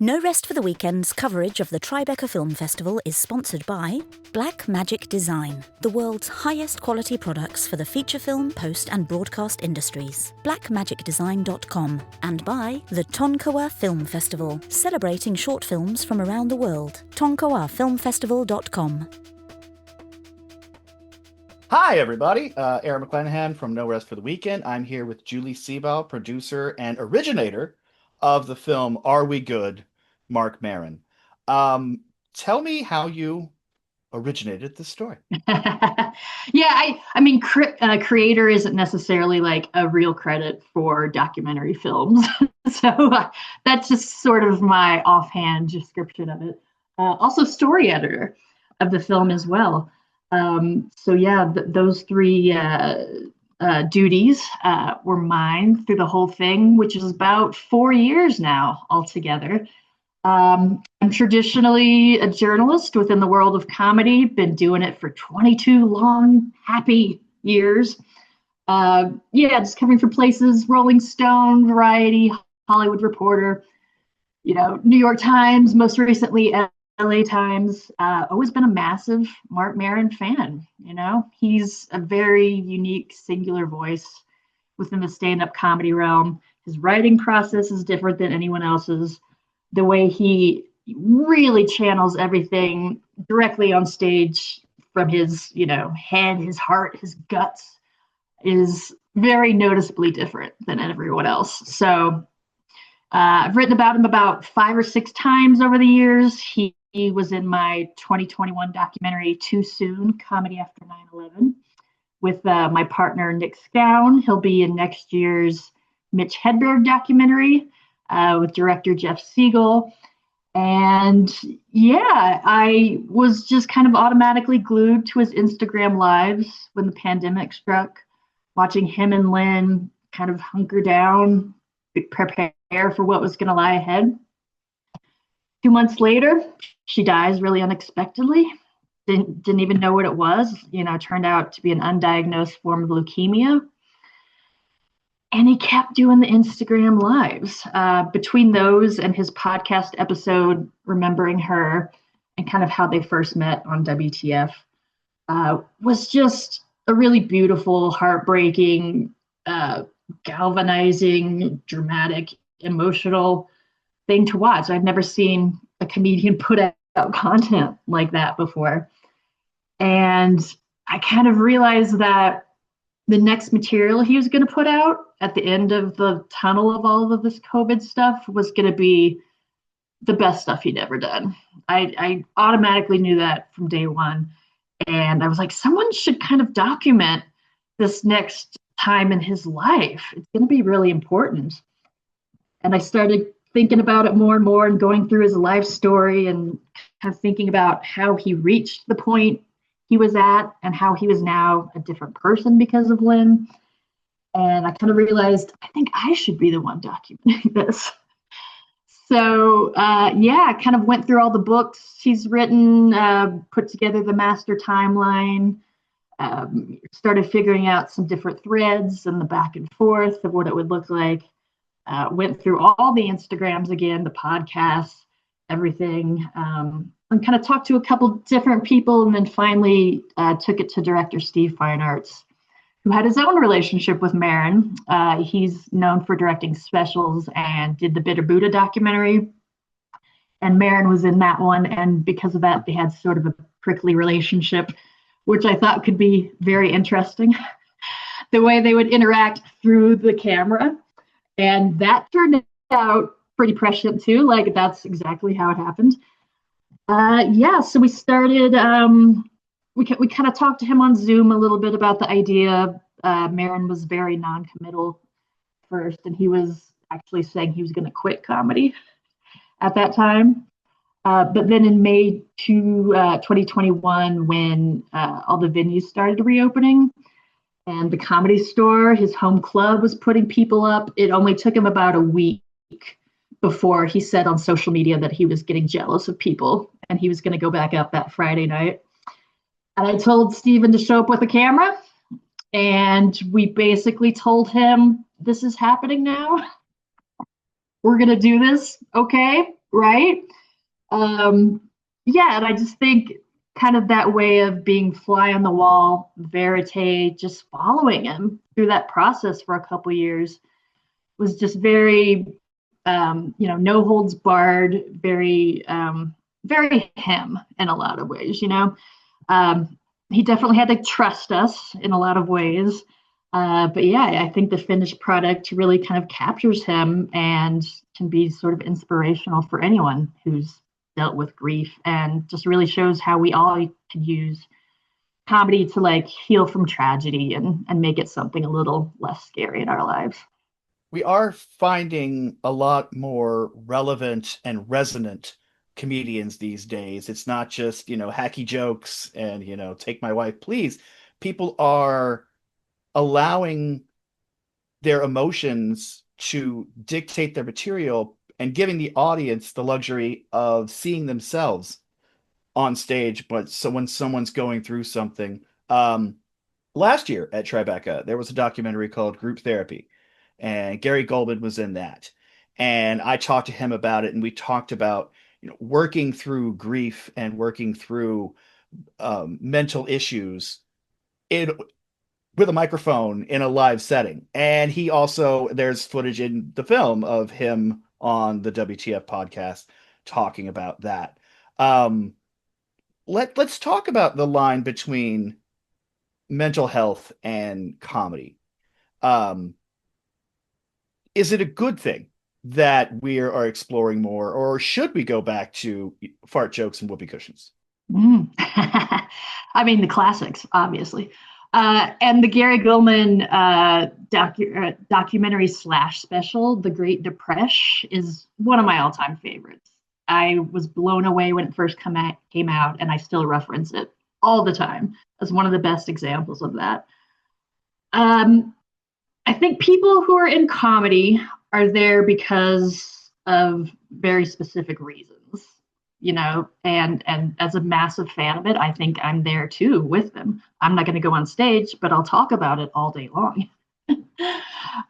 No Rest for the Weekend's coverage of the Tribeca Film Festival is sponsored by Blackmagic Design, the world's highest quality products for the feature film, post and broadcast industries. Blackmagicdesign.com, and by the Tonkawa Film Festival, celebrating short films from around the world. Tonkawafilmfestival.com. Hi, everybody. Aaron McClanahan from No Rest for the Weekend. I'm here with Julie Seabaugh, producer and originator of the film Are We Good? Mark Maron. Tell me how you originated this story. I mean, creator isn't necessarily like a real credit for documentary films. So that's just sort of my offhand description of it. Also story editor of the film as well. Those three duties were mine through the whole thing, which is about 4 years now altogether. I'm traditionally a journalist within the world of comedy, been doing it for 22 long, happy years. Just covering for places, Rolling Stone, Variety, Hollywood Reporter, New York Times, most recently LA Times. Always been a massive Mark Maron fan. He's a very unique, singular voice within the stand-up comedy realm. His writing process is different than anyone else's. The way he really channels everything directly on stage from his, head, his heart, his guts is very noticeably different than everyone else. So I've written about him about 5 or 6 times over the years. He was in my 2021 documentary, Too Soon, Comedy After 9/11, with my partner, Nick Scown. He'll be in next year's Mitch Hedberg documentary with director Jeff Siegel. And I was just kind of automatically glued to his Instagram lives when the pandemic struck, watching him and Lynn kind of hunker down, prepare for what was going to lie ahead. 2 months later, she dies really unexpectedly. Didn't even know what it was. Turned out to be an undiagnosed form of leukemia. And he kept doing the Instagram lives. Between those and his podcast episode, Remembering Her, and kind of how they first met on WTF, was just a really beautiful, heartbreaking, galvanizing, dramatic, emotional thing to watch. I've never seen a comedian put out content like that before. And I kind of realized that the next material he was going to put out at the end of the tunnel of all of this COVID stuff was going to be the best stuff he'd ever done. I automatically knew that from day one. And I was like, someone should kind of document this next time in his life. It's going to be really important. And I started thinking about it more and more and going through his life story and kind of thinking about how he reached the point he was at and how he was now a different person because of Lynn. And I kind of realized, I think I should be the one documenting this. So, I kind of went through all the books he's written, put together the master timeline, started figuring out some different threads and the back and forth of what it would look like. Went through all the Instagrams again, the podcasts, everything, and kind of talked to a couple different people, and then finally took it to director Steve Feinartz, who had his own relationship with Maron. He's known for directing specials and did the Bitter Buddha documentary. And Maron was in that one. And because of that, they had sort of a prickly relationship, which I thought could be very interesting. The way they would interact through the camera. And that turned out pretty prescient too. Like, that's exactly how it happened. So we started, we kind of talked to him on Zoom a little bit about the idea. Maron was very non-committal first, and he was actually saying he was going to quit comedy at that time. But then in May 2021, when all the venues started reopening, and the Comedy Store, his home club, was putting people up, it only took him about a week before he said on social media that he was getting jealous of people and he was going to go back up that Friday night. And I told Steven to show up with a camera, and we basically told him, this is happening now. We're going to do this. Okay. right? Yeah, and I just think kind of that way of being fly on the wall, verite, just following him through that process for a couple years was just very, no holds barred, very, very him in a lot of ways. He definitely had to trust us in a lot of ways. But yeah, I think the finished product really kind of captures him and can be sort of inspirational for anyone who's dealt with grief, and just really shows how we all could use comedy to like heal from tragedy and make it something a little less scary in our lives. We are finding a lot more relevant and resonant comedians these days. It's not just, hacky jokes and, take my wife, please. People are allowing their emotions to dictate their material and giving the audience the luxury of seeing themselves on stage. But so when someone's going through something, last year at Tribeca, there was a documentary called Group Therapy, and Gary Goldman was in that. And I talked to him about it, and we talked about working through grief and working through mental issues in with a microphone in a live setting. And he also, there's footage in the film of him on the WTF podcast talking about that. Let's talk about the line between mental health and comedy. Um, is it a good thing that we are exploring more, or should we go back to fart jokes and whoopee cushions? Mm. I mean, the classics, obviously. And the Gary Gulman documentary slash special, The Great Depression, is one of my all-time favorites. I was blown away when it first came out, and I still reference it all the time as one of the best examples of that. I think people who are in comedy are there because of very specific reasons, and as a massive fan of it, I think I'm there too with them. I'm not going to go on stage, but I'll talk about it all day long.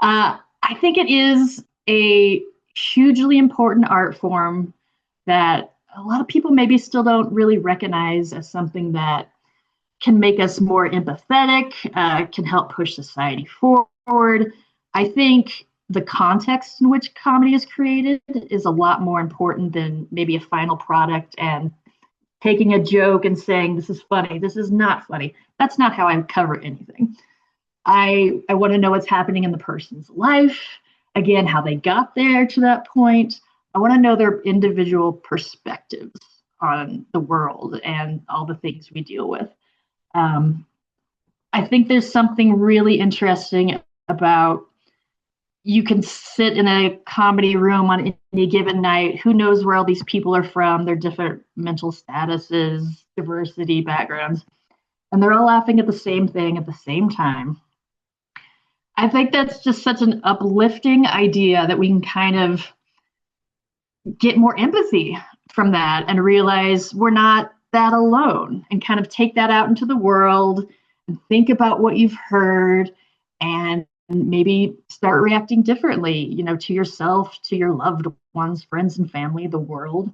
I think it is a hugely important art form that a lot of people maybe still don't really recognize as something that can make us more empathetic, can help push society forward. I think the context in which comedy is created is a lot more important than maybe a final product and taking a joke and saying, this is funny, this is not funny. That's not how I cover anything. I want to know what's happening in the person's life, again, how they got there to that point. I want to know their individual perspectives on the world and all the things we deal with. I think there's something really interesting about, you can sit in a comedy room on any given night. Who knows where all these people are from, their different mental statuses, diversity, backgrounds, and they're all laughing at the same thing at the same time. I think that's just such an uplifting idea that we can kind of get more empathy from that and realize we're not that alone, and kind of take that out into the world and think about what you've heard and maybe start reacting differently, to yourself, to your loved ones, friends and family, the world.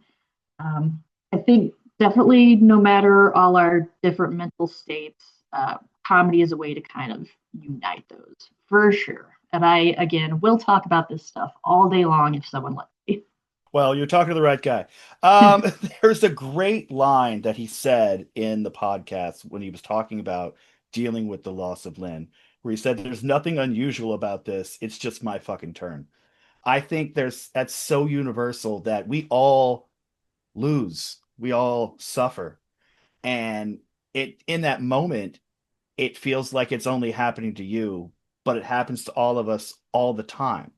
I think definitely no matter all our different mental states, comedy is a way to kind of unite those for sure. And I, again, will talk about this stuff all day long if someone lets me. Well, you're talking to the right guy. There's a great line that he said in the podcast when he was talking about dealing with the loss of Lynn, where he said, there's nothing unusual about this. It's just my fucking turn. I think that's so universal that we all lose. We all suffer. And in that moment, it feels like it's only happening to you, but it happens to all of us all the time.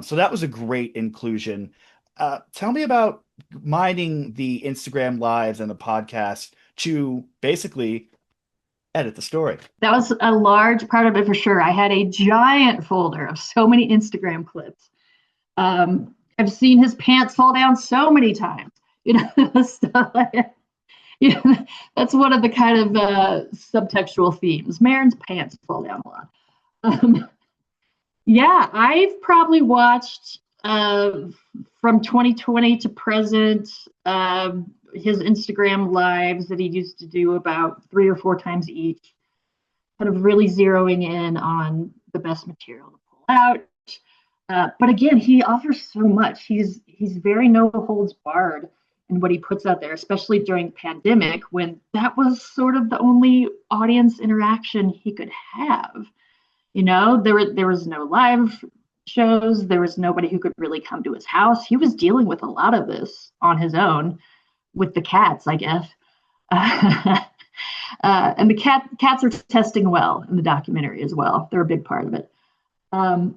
So that was a great inclusion. Tell me about mining the Instagram lives and the podcast to basically edit the story. That was a large part of it for sure. I had a giant folder of so many Instagram clips. I've seen his pants fall down so many times. Stuff like that. That's one of the kind of subtextual themes. Marin's pants fall down a lot. Yeah, I've probably watched from 2020 to present, his Instagram lives that he used to do about 3 or 4 times each, kind of really zeroing in on the best material to pull out. But again, he offers so much. He's very no holds barred in what he puts out there, especially during the pandemic when that was sort of the only audience interaction he could have. There was no live shows. There was nobody who could really come to his house. He was dealing with a lot of this on his own with the cats, I guess. And the cats are testing well in the documentary as well. They're a big part of it. I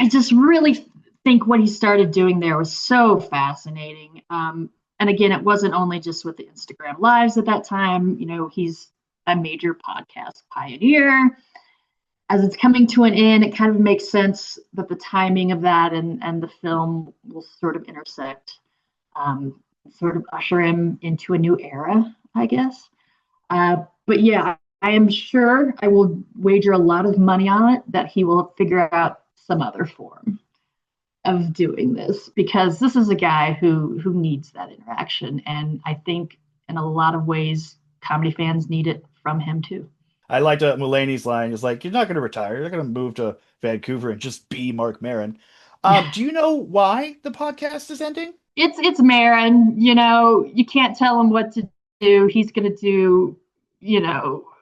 just really think what he started doing there was so fascinating. And again, it wasn't only just with the Instagram lives at that time. He's a major podcast pioneer. As it's coming to an end, it kind of makes sense that the timing of that and the film will sort of intersect, sort of usher him into a new era, I guess. But yeah, I am sure, I will wager a lot of money on it that he will figure out some other form of doing this, because this is a guy who needs that interaction. And I think in a lot of ways, comedy fans need it from him too. I liked Mulaney's line is like, you're not going to retire. You're going to move to Vancouver and just be Mark Maron. Do you know why the podcast is ending? It's Maron. You can't tell him what to do. He's going to do,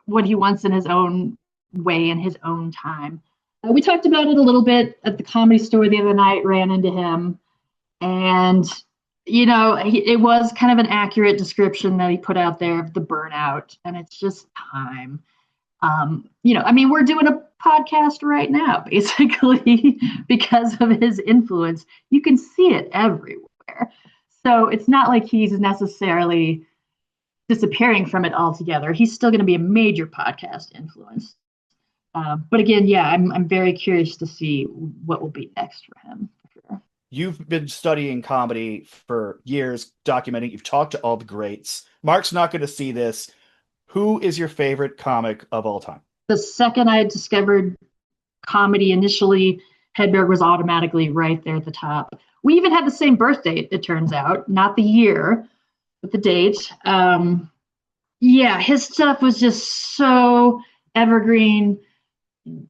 what he wants in his own way, in his own time. We talked about it a little bit at the Comedy Store the other night, ran into him. And, it was kind of an accurate description that he put out there of the burnout. And it's just time. We're doing a podcast right now, basically, because of his influence. You can see it everywhere. So it's not like he's necessarily disappearing from it altogether. He's still going to be a major podcast influence. But again, I'm very curious to see what will be next for him. For sure. You've been studying comedy for years, documenting. You've talked to all the greats. Mark's not going to see this. Who is your favorite comic of all time? The second I discovered comedy initially, Hedberg was automatically right there at the top. We even had the same birthday, it turns out, not the year, but the date. His stuff was just so evergreen,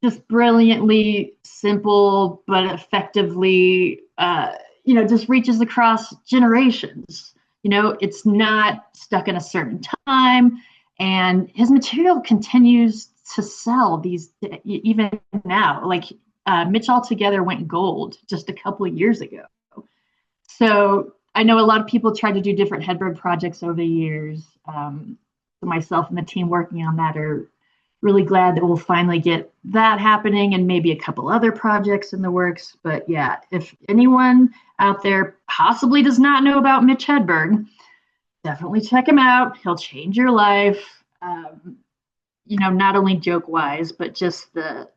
just brilliantly simple, but effectively, just reaches across generations. It's not stuck in a certain time. And his material continues to sell these even now. Like Mitch Altogether went gold just a couple of years ago. So I know a lot of people tried to do different Hedberg projects over the years. Myself and the team working on that are really glad that we'll finally get that happening, and maybe a couple other projects in the works. But yeah, if anyone out there possibly does not know about Mitch Hedberg, definitely check him out. He'll change your life. Not only joke wise, but just the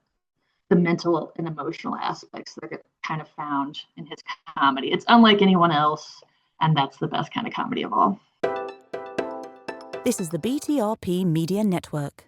mental and emotional aspects that are kind of found in his comedy. It's unlike anyone else, and that's the best kind of comedy of all. This is the BTRP Media Network.